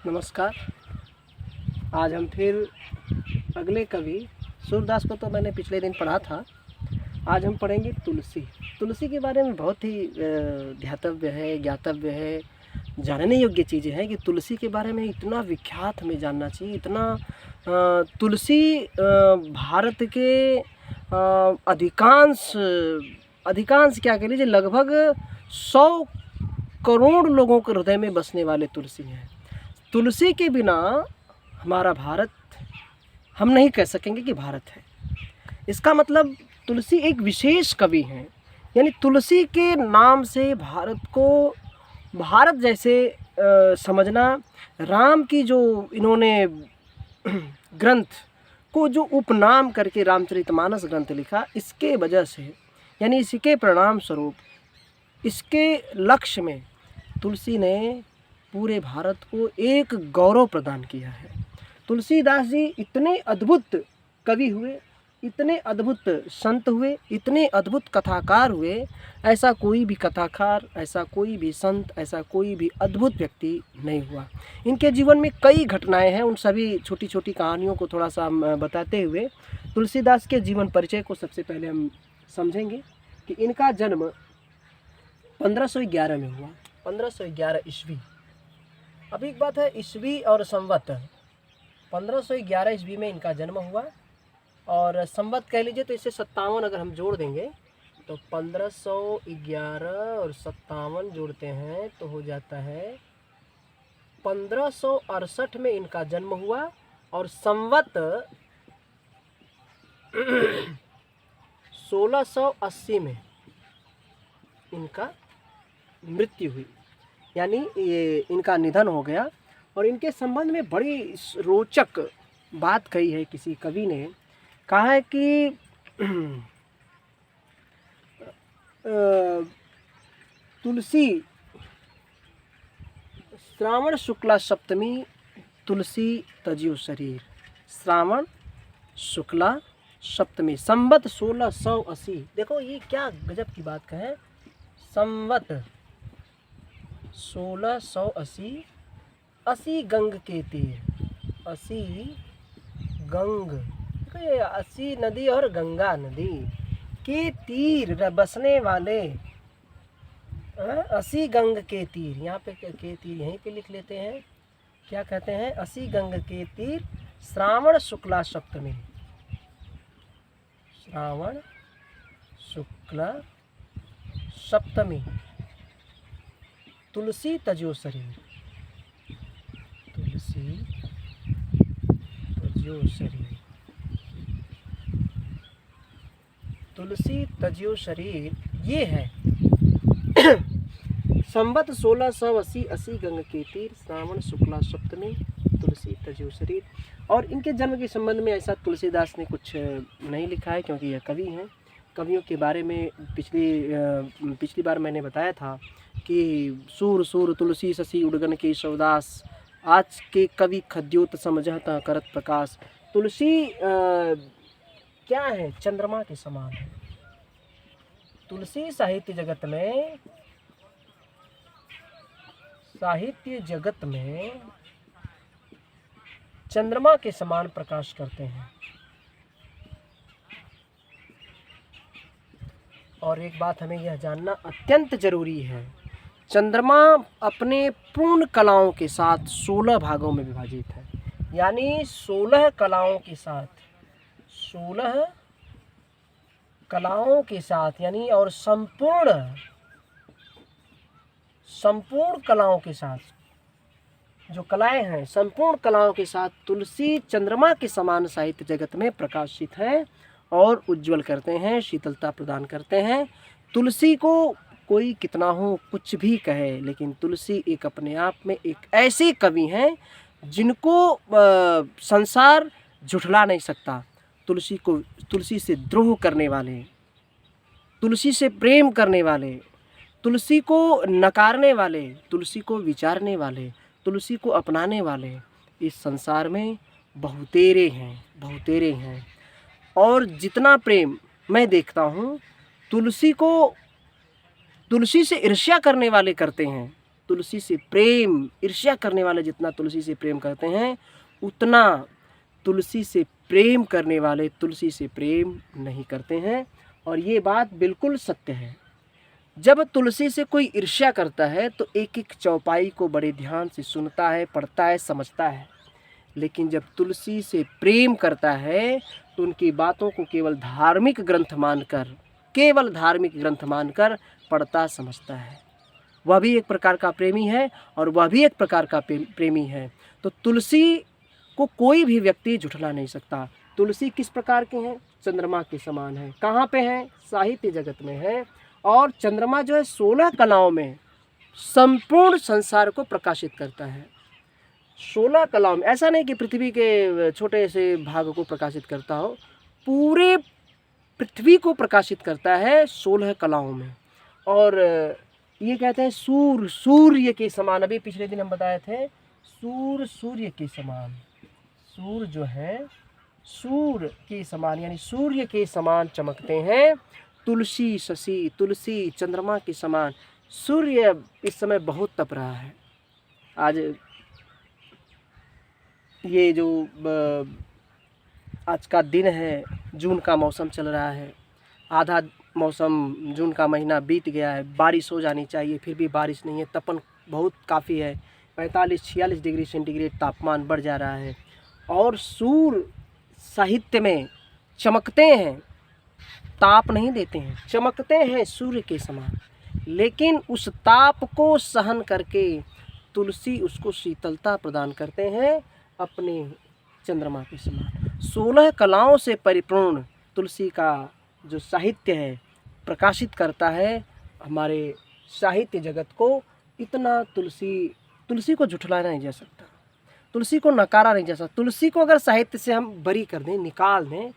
नमस्कार। आज हम फिर अगले कवि सूरदास को तो मैंने पिछले दिन पढ़ा था। आज हम पढ़ेंगे तुलसी। तुलसी के बारे में बहुत ही ध्यातव्य है, ज्ञातव्य है, जानने योग्य चीज़ें हैं कि तुलसी के बारे में इतना विख्यात हमें जानना चाहिए। इतना तुलसी भारत के अधिकांश क्या कह लीजिए लगभग 100 करोड़ लोगों के हृदय में बसने वाले तुलसी हैं। तुलसी के बिना हमारा भारत हम नहीं कह सकेंगे कि भारत है। इसका मतलब तुलसी एक विशेष कवि हैं। यानी तुलसी के नाम से भारत को भारत जैसे समझना। राम की जो इन्होंने ग्रंथ को जो उपनाम करके रामचरितमानस ग्रंथ लिखा, इसके वजह से यानी इसके परिणाम स्वरूप इसके लक्ष्य में तुलसी ने पूरे भारत को एक गौरव प्रदान किया है। तुलसीदास जी इतने अद्भुत कवि हुए, इतने अद्भुत संत हुए, इतने अद्भुत कथाकार हुए। ऐसा कोई भी कथाकार, ऐसा कोई भी संत, ऐसा कोई भी अद्भुत व्यक्ति नहीं हुआ। इनके जीवन में कई घटनाएं हैं। उन सभी छोटी छोटी कहानियों को थोड़ा सा बताते हुए तुलसीदास के जीवन परिचय को सबसे पहले हम समझेंगे कि इनका जन्म 1511 में हुआ। 1511 ईस्वी। अब एक बात है, ईस्वी और संवत। 1511 ईस्वी में इनका जन्म हुआ और संवत कह लीजिए तो इससे 57 अगर हम जोड़ देंगे तो 1511 और 57 जोड़ते हैं तो हो जाता है 1568 में इनका जन्म हुआ और संवत 1680 में इनका मृत्यु हुई, यानी ये इनका निधन हो गया। और इनके संबंध में बड़ी रोचक बात कही है किसी कवि ने। कहा है कि तुलसी श्रावण शुक्ला सप्तमी तुलसी तजियो शरीर। श्रावण शुक्ला सप्तमी संवत 1680। देखो ये क्या गजब की बात कहे। संवत 1680, 80 गंग के तीर, 80 गंग, 80 नदी और गंगा नदी के तीर बसने वाले 80 गंग के तीर। यहाँ पे के तीर यहीं पे लिख लेते हैं। क्या कहते हैं? 80 गंग के तीर श्रावण शुक्ला सप्तमी। श्रावण शुक्ला सप्तमी तुलसी तजियो शरीर। तुलसी तजियो शरीर। तुलसी तजियो शरीर ये है। संवत 1680, 80 गंग के तीर, श्रावण शुक्ला सप्तमी तुलसी तजियो शरीर। और इनके जन्म के संबंध में ऐसा तुलसीदास ने कुछ नहीं लिखा है, क्योंकि यह कवि हैं। कवियों के बारे में पिछली बार मैंने बताया था कि सूर सूर तुलसी शशि उड़गन के सौदास, आज के कवि खद्योत समझता करत प्रकाश। तुलसी क्या है? चंद्रमा के समान है। तुलसी साहित्य जगत में चंद्रमा के समान प्रकाश करते हैं। और एक बात हमें यह जानना अत्यंत जरूरी है, चंद्रमा अपने पूर्ण कलाओं के साथ 16 भागों में विभाजित है। यानी 16 कलाओं के साथ, 16 कलाओं के साथ यानी और संपूर्ण कलाओं के साथ, जो कलाएं हैं संपूर्ण कलाओं के साथ तुलसी चंद्रमा के समान साहित्य जगत में प्रकाशित है और उज्जवल करते हैं, शीतलता प्रदान करते हैं। तुलसी को कोई कितना हो, कुछ भी कहे, लेकिन तुलसी एक अपने आप में एक ऐसे कवि हैं जिनको संसार झुठला नहीं सकता। तुलसी से द्रोह करने वाले, तुलसी से प्रेम करने वाले, तुलसी को नकारने वाले, तुलसी को विचारने वाले, तुलसी को अपनाने वाले इस संसार में बहुतेरे हैं। और जितना प्रेम मैं देखता हूँ तुलसी से ईर्ष्या करने वाले करते हैं, तुलसी से प्रेम, ईर्ष्या करने वाले जितना तुलसी से प्रेम करते हैं, उतना तुलसी से प्रेम करने वाले तुलसी से प्रेम नहीं करते हैं। और ये बात बिल्कुल सत्य है। जब तुलसी से कोई ईर्ष्या करता है तो एक एक चौपाई को बड़े ध्यान से सुनता है, पढ़ता है, समझता है। लेकिन जब तुलसी से प्रेम करता है तो उनकी बातों को केवल धार्मिक ग्रंथ मानकर पढ़ता समझता है। वह भी एक प्रकार का प्रेमी है और वह भी एक प्रकार का प्रेमी है। तो तुलसी को कोई भी व्यक्ति झुठला नहीं सकता। तुलसी किस प्रकार के हैं? चंद्रमा के समान है। कहाँ पे हैं? साहित्य जगत में है। और चंद्रमा जो है 16 कलाओं में संपूर्ण संसार को प्रकाशित करता है। 16 कलाओं में, ऐसा नहीं कि पृथ्वी के छोटे से भाग को प्रकाशित करता हो, पूरे पृथ्वी को प्रकाशित करता है 16 कलाओं में। और ये कहते हैं सूर्य के समान, अभी पिछले दिन हम बताए थे, सूर्य के समान, सूर्य जो है सूर्य के समान, यानी सूर्य के समान चमकते हैं। तुलसी चंद्रमा के समान। सूर्य इस समय बहुत तप रहा है। आज ये जो आज का दिन है, जून का मौसम चल रहा है, आधा मौसम जून का महीना बीत गया है, बारिश हो जानी चाहिए, फिर भी बारिश नहीं है। तपन बहुत काफ़ी है, 45-46 डिग्री सेंटीग्रेड तापमान बढ़ जा रहा है। और सूर्य साहित्य में चमकते हैं, ताप नहीं देते हैं, चमकते हैं सूर्य के समान। लेकिन उस ताप को सहन करके तुलसी उसको शीतलता प्रदान करते हैं अपने चंद्रमा के समान। 16 कलाओं से परिपूर्ण तुलसी का जो साहित्य है प्रकाशित करता है हमारे साहित्य जगत को। इतना तुलसी को झुठलाया नहीं जा सकता, तुलसी को नकारा नहीं जा सकता। तुलसी को अगर साहित्य से हम बरी कर दें, निकाल दें,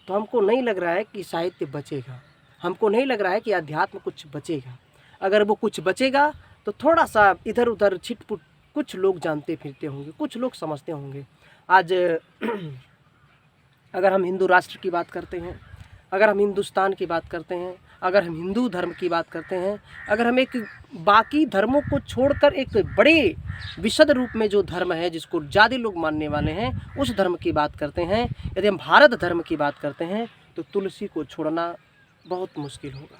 तो हमको नहीं लग रहा है कि साहित्य बचेगा, हमको नहीं लग रहा है कि अध्यात्म कुछ बचेगा। अगर वो कुछ बचेगा तो थोड़ा सा इधर उधर छिटपुट कुछ लोग जानते फिरते होंगे, कुछ लोग समझते होंगे। आज अगर हम हिंदू राष्ट्र की बात करते हैं, अगर हम हिंदुस्तान की बात करते हैं, अगर हम हिंदू धर्म की बात करते हैं, अगर हम एक बाकी धर्मों को छोड़कर एक बड़े विशद रूप में जो धर्म है जिसको ज़्यादा लोग मानने वाले हैं, उस धर्म की बात करते हैं, यदि हम भारत धर्म की बात करते हैं, तो तुलसी को छोड़ना बहुत मुश्किल होगा।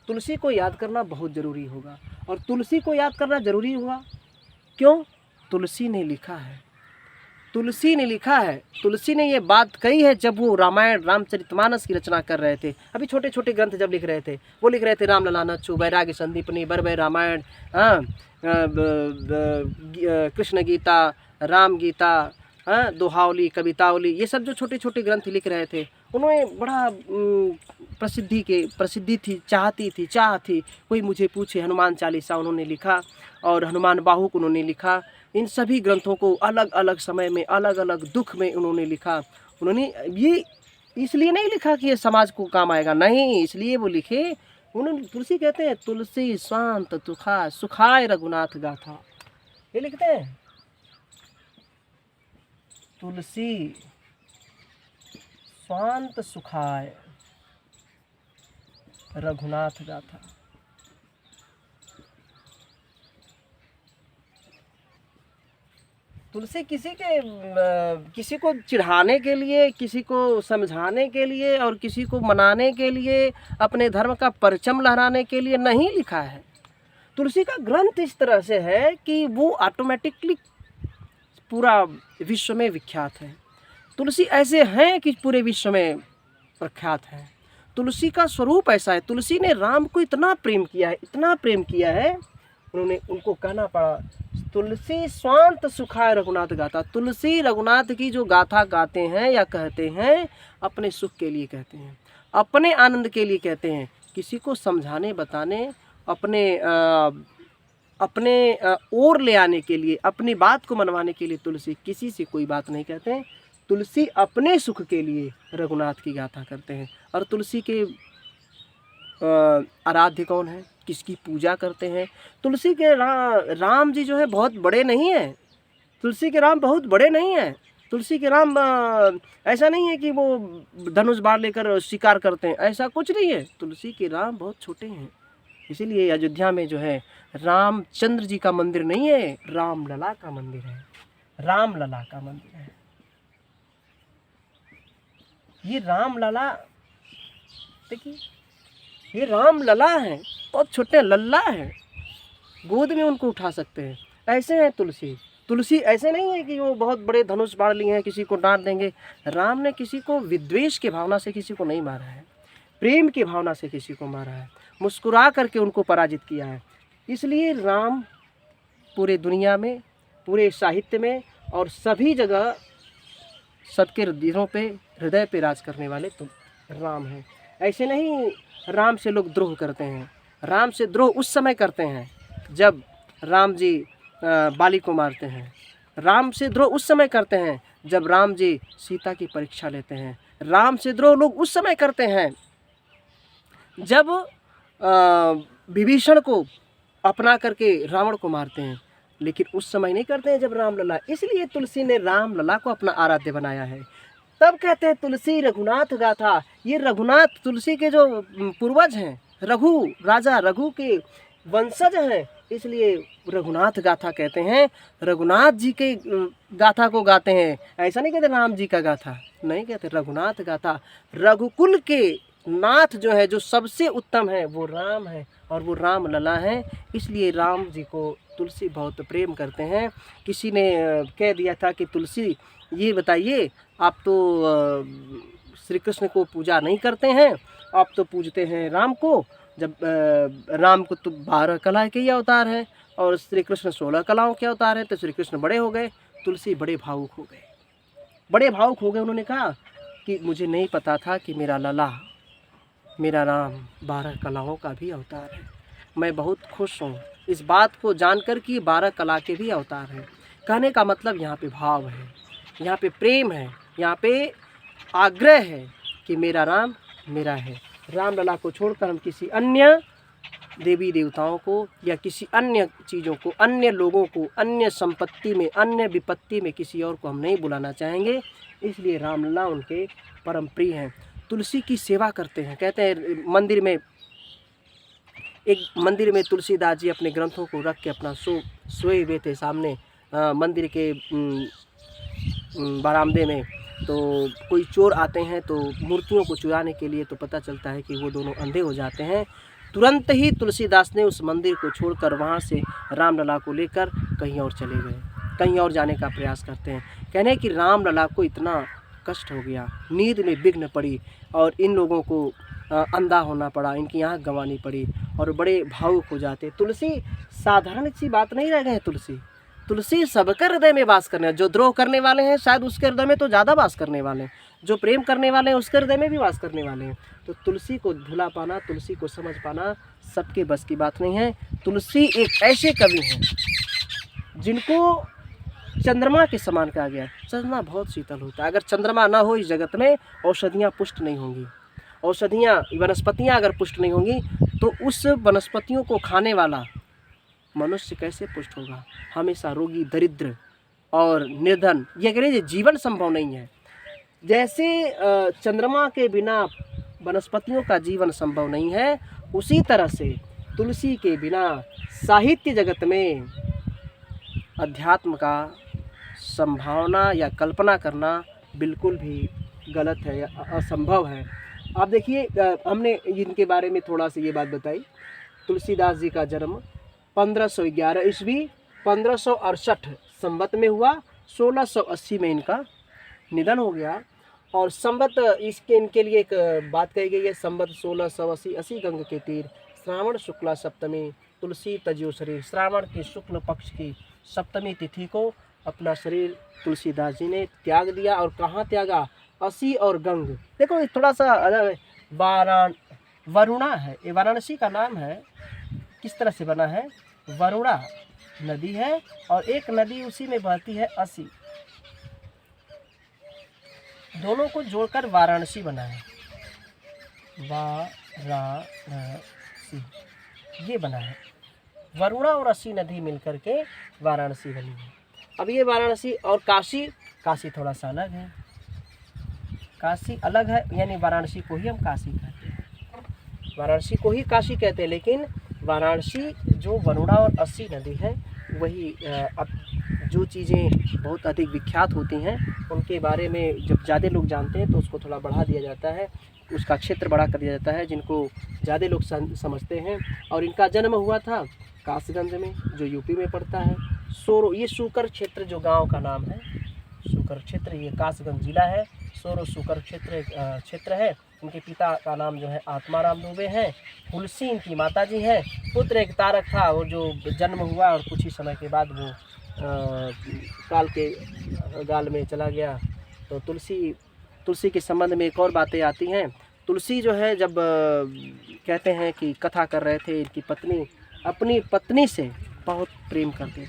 तुलसी को याद करना बहुत ज़रूरी होगा। और तुलसी को याद करना ज़रूरी हुआ क्यों? तुलसी ने लिखा है, तुलसी ने लिखा है, तुलसी ने ये बात कही है। जब वो रामायण रामचरितमानस की रचना कर रहे थे, अभी छोटे छोटे ग्रंथ जब लिख रहे थे, वो लिख रहे थे राम लला नच्चु, वैराग्य संदीपनी, बरबय रामायण, कृष्ण गीता, राम गीता, दोहावली, कवितावली, ये सब जो छोटे छोटे ग्रंथ लिख रहे थे, उन्होंने बड़ा प्रसिद्धि थी, चाह थी कोई मुझे पूछे। हनुमान चालीसा उन्होंने लिखा और हनुमान बाहुक उन्होंने लिखा। इन सभी ग्रंथों को अलग अलग समय में, अलग अलग दुख में उन्होंने लिखा। उन्होंने ये इसलिए नहीं लिखा कि ये समाज को काम आएगा, नहीं, इसलिए वो लिखे। उन्होंने, तुलसी कहते हैं, तुलसी शांत सुखाय रघुनाथ गाथा, ये लिखते हैं, तुलसी शांत सुखाय रघुनाथ गाथा। तुलसी किसी को चिढ़ाने के लिए, किसी को समझाने के लिए और किसी को मनाने के लिए, अपने धर्म का परचम लहराने के लिए नहीं लिखा है। तुलसी का ग्रंथ इस तरह से है कि वो ऑटोमेटिकली पूरा विश्व में विख्यात है। तुलसी ऐसे हैं कि पूरे विश्व में प्रख्यात है। तुलसी का स्वरूप ऐसा है। तुलसी ने राम को इतना प्रेम किया है, इतना प्रेम किया है, उनको कहना पड़ा, तुलसी स्वांत सुखाय रघुनाथ गाथा। तुलसी रघुनाथ की जो गाथा गाते हैं या कहते हैं, अपने सुख के लिए कहते हैं, अपने आनंद के लिए कहते हैं। किसी को समझाने, बताने, अपने ओर ले आने के लिए, अपनी बात को मनवाने के लिए तुलसी किसी से कोई बात नहीं कहते हैं। तुलसी अपने सुख के लिए रघुनाथ की गाथा करते हैं। और तुलसी के आराध्य कौन है, किसकी पूजा करते हैं? तुलसी के राम जी जो है बहुत बड़े नहीं हैं। तुलसी के राम बहुत बड़े नहीं हैं। तुलसी के राम ऐसा नहीं है कि वो धनुष बाण लेकर शिकार करते हैं, ऐसा कुछ नहीं है। तुलसी के राम बहुत छोटे हैं, इसीलिए अयोध्या में जो है रामचंद्र जी का मंदिर नहीं है, रामलला का मंदिर है, रामलला का मंदिर है। ये रामलला देखिए, ये रामलला है, बहुत छोटे लल्ला है, गोद में उनको उठा सकते हैं। ऐसे है तुलसी। तुलसी ऐसे नहीं है कि वो बहुत बड़े धनुष बाढ़ लिए हैं, किसी को डांट देंगे। राम ने किसी को विद्वेष की भावना से किसी को नहीं मारा है, प्रेम की भावना से किसी को मारा है, मुस्कुरा करके उनको पराजित किया है। इसलिए राम पूरे दुनिया में, पूरे साहित्य में और सभी जगह सबके दिलों पे, हृदय पे राज करने वाले तो राम हैं। ऐसे नहीं राम से लोग द्रोह करते हैं। राम से द्रोह उस समय करते हैं जब राम जी बाली को मारते हैं। राम से द्रोह उस समय करते हैं जब राम जी सीता की परीक्षा लेते हैं। राम से द्रोह लोग उस समय करते हैं जब विभीषण को अपना करके रावण को मारते हैं, लेकिन उस समय नहीं करते हैं जब रामलला। इसलिए तुलसी ने रामलला को अपना आराध्य बनाया है। तब कहते हैं तुलसी रघुनाथ गाथा। ये रघुनाथ तुलसी के जो पूर्वज हैं, रघु राजा रघु के वंशज हैं, इसलिए रघुनाथ गाथा कहते हैं। रघुनाथ जी के गाथा को गाते हैं। ऐसा नहीं कहते राम जी का गाथा, नहीं कहते, रघुनाथ गाथा। रघुकुल के नाथ जो है, जो सबसे उत्तम है, वो राम है और वो रामलला है। इसलिए राम जी को तुलसी बहुत प्रेम करते हैं। किसी ने कह दिया था कि तुलसी ये बताइए, आप तो श्री कृष्ण को पूजा नहीं करते हैं, आप तो पूजते हैं राम को। जब राम को तो 12 कला के ही अवतार हैं और श्री कृष्ण 16 कलाओं के अवतार हैं, तो श्री कृष्ण बड़े हो गए। तुलसी बड़े भावुक हो गए, बड़े भावुक हो गए। उन्होंने कहा कि मुझे नहीं पता था कि मेरा लला, मेरा राम 12 कलाओं का भी अवतार है। मैं बहुत खुश हूँ इस बात को जानकर कि 12 कला के भी अवतार हैं। कहने का मतलब यहाँ पे भाव है, यहाँ पे प्रेम है, यहाँ पे आग्रह है कि मेरा राम मेरा है। रामलला को छोड़कर हम किसी अन्य देवी देवताओं को या किसी अन्य चीज़ों को, अन्य लोगों को, अन्य संपत्ति में, अन्य विपत्ति में किसी और को हम नहीं बुलाना चाहेंगे। इसलिए रामलला उनके परम प्रिय हैं। तुलसी की सेवा करते हैं। कहते हैं मंदिर में, एक मंदिर में तुलसीदास जी अपने ग्रंथों को रख के अपना सोए हुए थे सामने मंदिर के बरामदे में। तो कोई चोर आते हैं तो मूर्तियों को चुराने के लिए, तो पता चलता है कि वो दोनों अंधे हो जाते हैं। तुरंत ही तुलसीदास ने उस मंदिर को छोड़कर वहाँ से रामलला को लेकर कहीं और चले गए, कहीं और जाने का प्रयास करते हैं। कहने कि रामलला को इतना कष्ट हो गया, नींद में विघ्न पड़ी और इन लोगों को अंधा होना पड़ा, इनकी आँख गंवानी पड़ी और बड़े भावुक हो जाते। तुलसी साधारण सी बात नहीं रह गए। तुलसी सबके हृदय में वास करने, जो द्रोह करने वाले हैं शायद उसके हृदय में तो ज़्यादा वास करने वाले हैं, जो प्रेम करने वाले हैं उसके हृदय में भी वास करने वाले हैं। तो तुलसी को भुला पाना, तुलसी को समझ पाना सबके बस की बात नहीं है। तुलसी एक ऐसे कवि हैं जिनको चंद्रमा के समान कहा गया। चंद्रमा बहुत शीतल होता है। अगर चंद्रमा ना हो इस जगत में, औषधियाँ पुष्ट नहीं होंगी। औषधियाँ, वनस्पतियाँ अगर पुष्ट नहीं होंगी तो उस वनस्पतियों को खाने वाला मनुष्य कैसे पुष्ट होगा। हमेशा रोगी, दरिद्र और निर्धन, ये कह लीजिए जीवन संभव नहीं है। जैसे चंद्रमा के बिना वनस्पतियों का जीवन संभव नहीं है, उसी तरह से तुलसी के बिना साहित्य जगत में अध्यात्म का संभावना या कल्पना करना बिल्कुल भी गलत है या असंभव है। आप देखिए, हमने इनके बारे में थोड़ा सा ये बात बताई। तुलसीदास जी का जन्म 1511 ईस्वी 1568 संवत में हुआ। 1680 में इनका निधन हो गया। और संवत इनके लिए एक बात कही गई है, संवत 1680 80 गंग के तीर, श्रावण शुक्ला सप्तमी, तुलसी तजियो शरीर। श्रावण के शुक्ल पक्ष की सप्तमी तिथि को अपना शरीर तुलसीदास जी ने त्याग दिया। और कहाँ त्यागा? 80 और गंग। देखो थोड़ा सा वरुणा है, ये वाराणसी का नाम है। किस तरह से बना है? वरुणा नदी है और एक नदी उसी में बहती है 80, दोनों को जोड़कर वाराणसी बना है। वाराणसी ये बना है। वरुणा और 80 नदी मिलकर के वाराणसी बनी है। अब ये वाराणसी और काशी, काशी थोड़ा सा अलग है। काशी अलग है, यानी वाराणसी को ही हम काशी कहते हैं, वाराणसी को ही काशी कहते हैं। लेकिन वाराणसी जो वरुणा और अस्सी नदी है, वही अब जो चीज़ें बहुत अधिक विख्यात होती हैं उनके बारे में जब ज़्यादा लोग जानते हैं तो उसको थोड़ा बढ़ा दिया जाता है, उसका क्षेत्र बड़ा कर दिया जाता है जिनको ज़्यादा लोग समझते हैं। और इनका जन्म हुआ था कासगंज में, जो यूपी में पड़ता है। सोरो, ये सूकर क्षेत्र जो गांव का नाम है, सूकर क्षेत्र, ये कासगंज जिला है। सोरो सूकर क्षेत्र है। उनके पिता का नाम जो है आत्माराम दुबे हैं। तुलसी इनकी माता जी हैं। पुत्र एक तारक था, वो जो जन्म हुआ और कुछ ही समय के बाद वो काल के गाल में चला गया। तो तुलसी के संबंध में एक और बातें आती हैं। तुलसी जो है, जब कहते हैं कि कथा कर रहे थे, इनकी पत्नी अपनी पत्नी से बहुत प्रेम करते थे,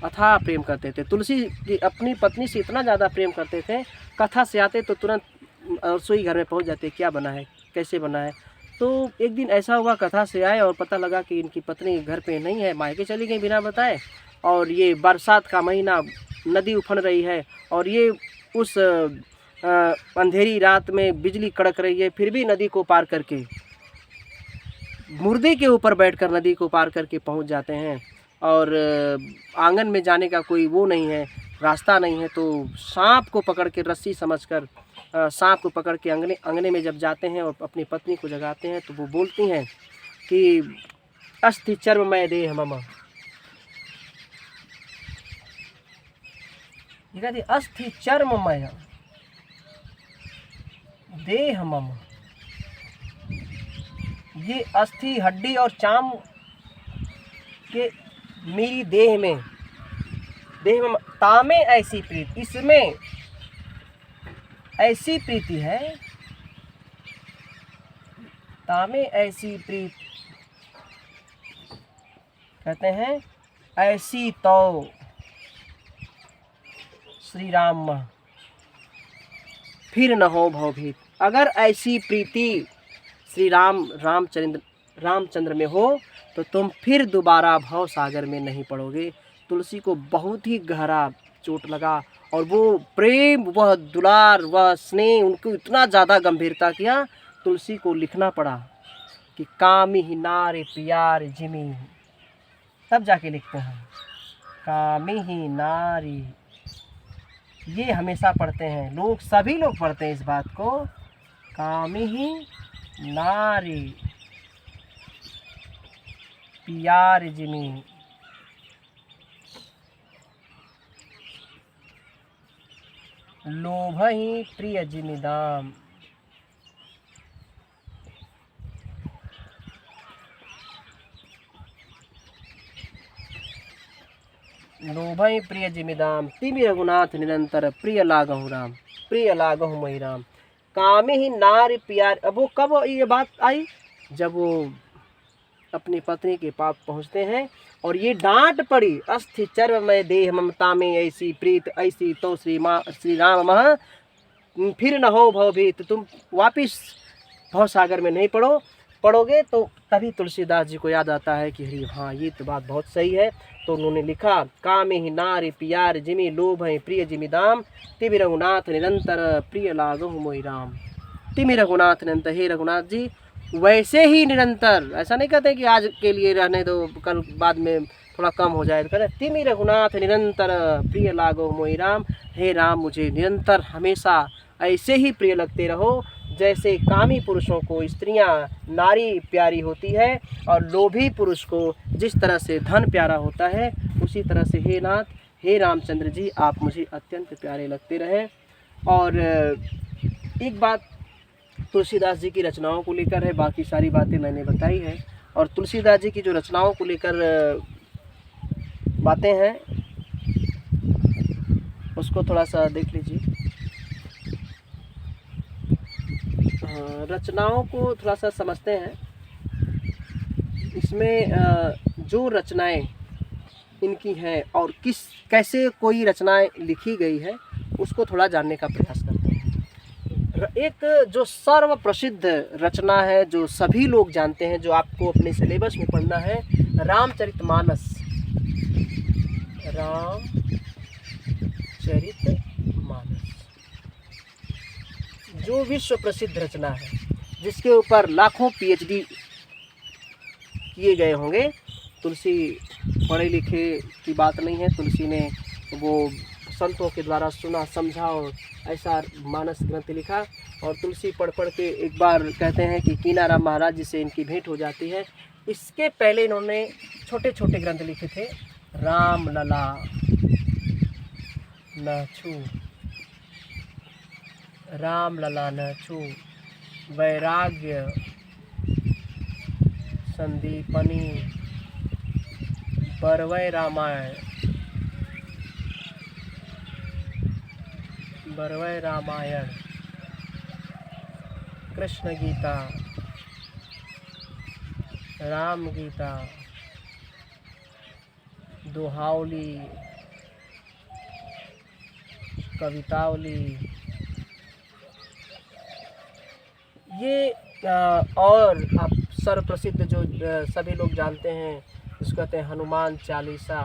अथाह प्रेम करते थे। तुलसी की अपनी पत्नी से इतना ज़्यादा प्रेम करते थे, कथा से आते तो तुरंत रसोई घर में पहुंच जाते, क्या बना है, कैसे बना है। तो एक दिन ऐसा हुआ, कथा से आए और पता लगा कि इनकी पत्नी घर पे नहीं है, मायके चली गई बिना बताए। और ये बरसात का महीना, नदी उफन रही है और ये उस अंधेरी रात में बिजली कड़क रही है, फिर भी नदी को पार करके, मुर्दे के ऊपर बैठकर नदी को पार करके पहुंच जाते हैं। और आंगन में जाने का कोई वो नहीं है, रास्ता नहीं है, तो सांप को पकड़ के, रस्सी समझकर सांप को पकड़ के अंगने में जब जाते हैं और अपनी पत्नी को जगाते हैं तो वो बोलती हैं कि अस्थि चर्ममय देह मम, ये कहती अस्थि चर्ममय देह मम, ये अस्थि हड्डी और चाम के मेरी देह में तामे ऐसी प्रीति, इसमें ऐसी प्रीति है, तामे ऐसी प्रीति कहते हैं, ऐसी तो श्री राम फिर न हो भवभीत। अगर ऐसी प्रीति श्री रामचंद्र में हो तो तुम फिर दोबारा भव सागर में नहीं पड़ोगे। तुलसी को बहुत ही गहरा चोट लगा और वो प्रेम, वह दुलार, वह स्नेह उनको इतना ज़्यादा गंभीरता किया, तुलसी को लिखना पड़ा कि कामी ही नारी प्यार जिमी, तब जाके लिखते हैं कामी ही नारी। ये हमेशा पढ़ते हैं लोग, सभी लोग पढ़ते हैं इस बात को, कामी ही नारी प्यार जिमी। लोभ ही प्रिय जिमी दाम। लोभ ही प्रिय जिमी दाम, तिमि रघुनाथ निरंतर प्रिय लागहु राम, प्रिय लागहु मही राम। कामी ही नारी प्यार। अब वो कब ये बात आई, जब वो अपनी पत्नी के पास पहुँचते हैं और ये डांट पड़ी, अस्थि चर्ममय देह ममता में ऐसी प्रीत, ऐसी तो श्री राम मह फिर न हो भवभीत। तुम वापिस भव सागर में नहीं पढ़ोगे। तो तभी तुलसीदास जी को याद आता है कि अरे हाँ, ये तो बात बहुत सही है। तो उन्होंने लिखा कामे ही नारी प्यार जिमी, लोभ है प्रिय जिमी दाम, तिमि रघुनाथ निरंतर प्रिय लागहु मोहि राम। तिमि रघुनाथ निरंतर, हे रघुनाथ जी वैसे ही निरंतर, ऐसा नहीं कहते कि आज के लिए रहने दो, कल बाद में थोड़ा कम हो जाए, तो कहते तिमि रघुनाथ निरंतर प्रिय लागहु मोहि राम। हे राम, मुझे निरंतर हमेशा ऐसे ही प्रिय लगते रहो जैसे कामी पुरुषों को स्त्रियां, नारी प्यारी होती है और लोभी पुरुष को जिस तरह से धन प्यारा होता है, उसी तरह से हे नाथ, हे रामचंद्र जी, आप मुझे अत्यंत प्यारे लगते रहे। और एक बात तुलसीदास जी की रचनाओं को लेकर है, बाकी सारी बातें मैंने बताई है। और तुलसीदास जी की जो रचनाओं को लेकर बातें हैं उसको थोड़ा सा देख लीजिए। रचनाओं को थोड़ा सा समझते हैं। इसमें जो रचनाएं इनकी हैं और कैसे कोई रचनाएं लिखी गई है, उसको थोड़ा जानने का प्रयास करते हैं। एक जो सर्व प्रसिद्ध रचना है, जो सभी लोग जानते हैं, जो आपको अपने सिलेबस में पढ़ना है, रामचरितमानस। रामचरितमानस जो विश्व प्रसिद्ध रचना है, जिसके ऊपर लाखों पीएचडी किए गए होंगे। तुलसी पढ़े लिखे की बात नहीं है, तुलसी ने वो संतों के द्वारा सुना समझा और ऐसा मानस ग्रंथ लिखा। और तुलसी पढ़ के एक बार कहते हैं कि कीनाराम महाराज जी से इनकी भेंट हो जाती है। इसके पहले इन्होंने छोटे छोटे ग्रंथ लिखे थे, राम लला न छू, राम लला न छू, वैराग्य संदीपनी, बरवै रामायण, बरवै रामायण, कृष्ण गीता, राम गीता, दोहावली, कवितावली, ये और आप सर्वप्रसिद्ध जो सभी लोग जानते हैं उसको कहते हैं हनुमान चालीसा,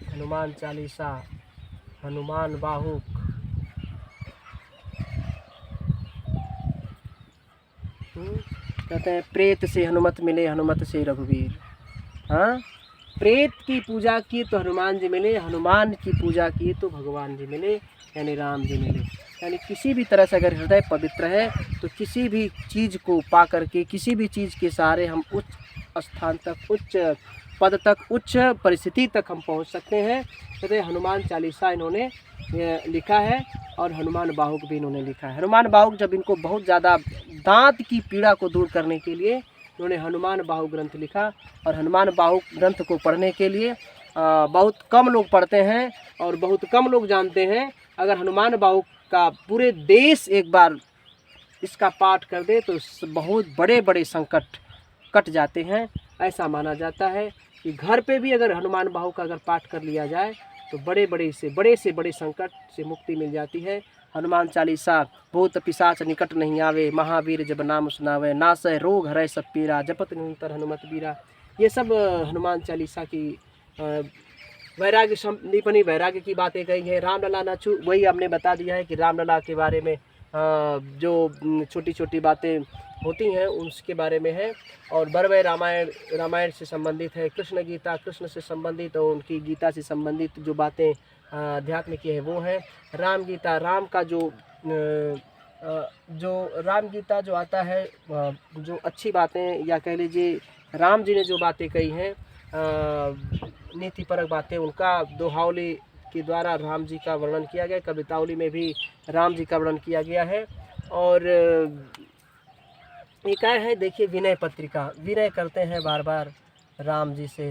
हनुमान चालीसा, हनुमान बाहुक, कहते हैं प्रेत से हनुमत मिले, हनुमत से रघुवीर। हाँ, प्रेत की पूजा की तो हनुमान जी मिले, हनुमान की पूजा की तो भगवान जी मिले, यानी राम जी मिले। यानी किसी भी तरह से अगर हृदय पवित्र है तो किसी भी चीज़ को पा करके, किसी भी चीज़ के सहारे हम उच्च स्थान तक, उच्च पद तक, उच्च परिस्थिति तक हम पहुंच सकते हैं। तो हनुमान चालीसा इन्होंने लिखा है और हनुमान बाहुक भी इन्होंने लिखा है। हनुमान बाहुक जब इनको बहुत ज़्यादा दांत की पीड़ा को दूर करने के लिए इन्होंने हनुमान बाहुक ग्रंथ लिखा। और हनुमान बाहुक ग्रंथ को पढ़ने के लिए बहुत कम लोग पढ़ते हैं और बहुत कम लोग जानते हैं। अगर हनुमान बाहुक का पूरे देश एक बार इसका पाठ कर दे तो बहुत बड़े बड़े संकट कट जाते हैं। ऐसा माना जाता है कि घर पे भी अगर हनुमान बाहुक का अगर पाठ कर लिया जाए तो बड़े से बड़े संकट से मुक्ति मिल जाती है। हनुमान चालीसा, भूत पिशाच निकट नहीं आवे, महावीर जब नाम सुनावे, नासै रोग हरै सब पीरा, जपत निरंतर हनुमत बीरा। ये सब हनुमान चालीसा की वैराग्य संदीपनी, वैराग्य की बातें कही है। रामलला न छू, वही हमने बता दिया है कि रामलला के बारे में जो छोटी छोटी बातें होती हैं उसके बारे में है। और बरवै रामायण, रामायण से संबंधित है। कृष्ण गीता, कृष्ण से संबंधित और उनकी गीता से संबंधित जो बातें अध्यात्म की है वो है। राम गीता, राम का जो राम गीता जो आता है, जो अच्छी बातें या कह लीजिए राम जी ने जो बातें कही हैं नीतिपरक बातें, उनका दोहावली के द्वारा राम जी का वर्णन किया गया। कवितावली में भी राम जी का वर्णन किया गया है। और एक है, देखिए विनय पत्रिका, विनय करते हैं बार बार राम जी से।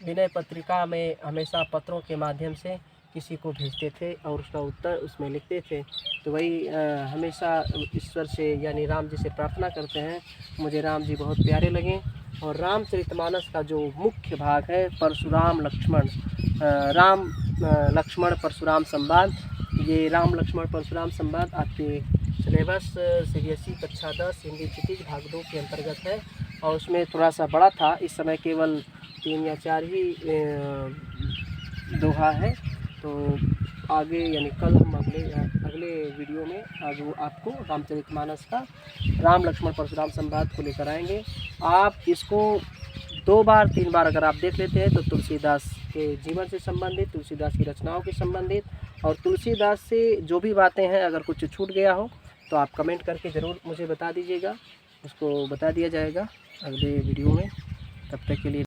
विनय पत्रिका में हमेशा पत्रों के माध्यम से किसी को भेजते थे और उसका उत्तर उसमें लिखते थे। तो वही हमेशा ईश्वर से यानी राम जी से प्रार्थना करते हैं, मुझे राम जी बहुत प्यारे लगे। और रामचरितमानस का जो मुख्य भाग है परशुराम लक्ष्मण, राम लक्ष्मण परशुराम संवाद, ये राम लक्ष्मण परशुराम संवाद आपके सिलेबस सीबीएसई कक्षा 10 हिंदी क्षितिज भाग 2 के अंतर्गत है। और उसमें थोड़ा सा बड़ा था, इस समय केवल 3 या 4 ही दोहा है। तो आगे यानी कल हम अगले वीडियो में आज वो आपको रामचरितमानस का राम लक्ष्मण परशुराम संवाद को लेकर आएंगे। आप इसको 2 बार 3 बार अगर आप देख लेते हैं तो तुलसीदास के जीवन से संबंधित, तुलसीदास की रचनाओं के संबंधित और तुलसीदास से जो भी बातें हैं, अगर कुछ छूट गया हो तो आप कमेंट करके ज़रूर मुझे बता दीजिएगा, उसको बता दिया जाएगा अगले वीडियो में। तब तक के लिए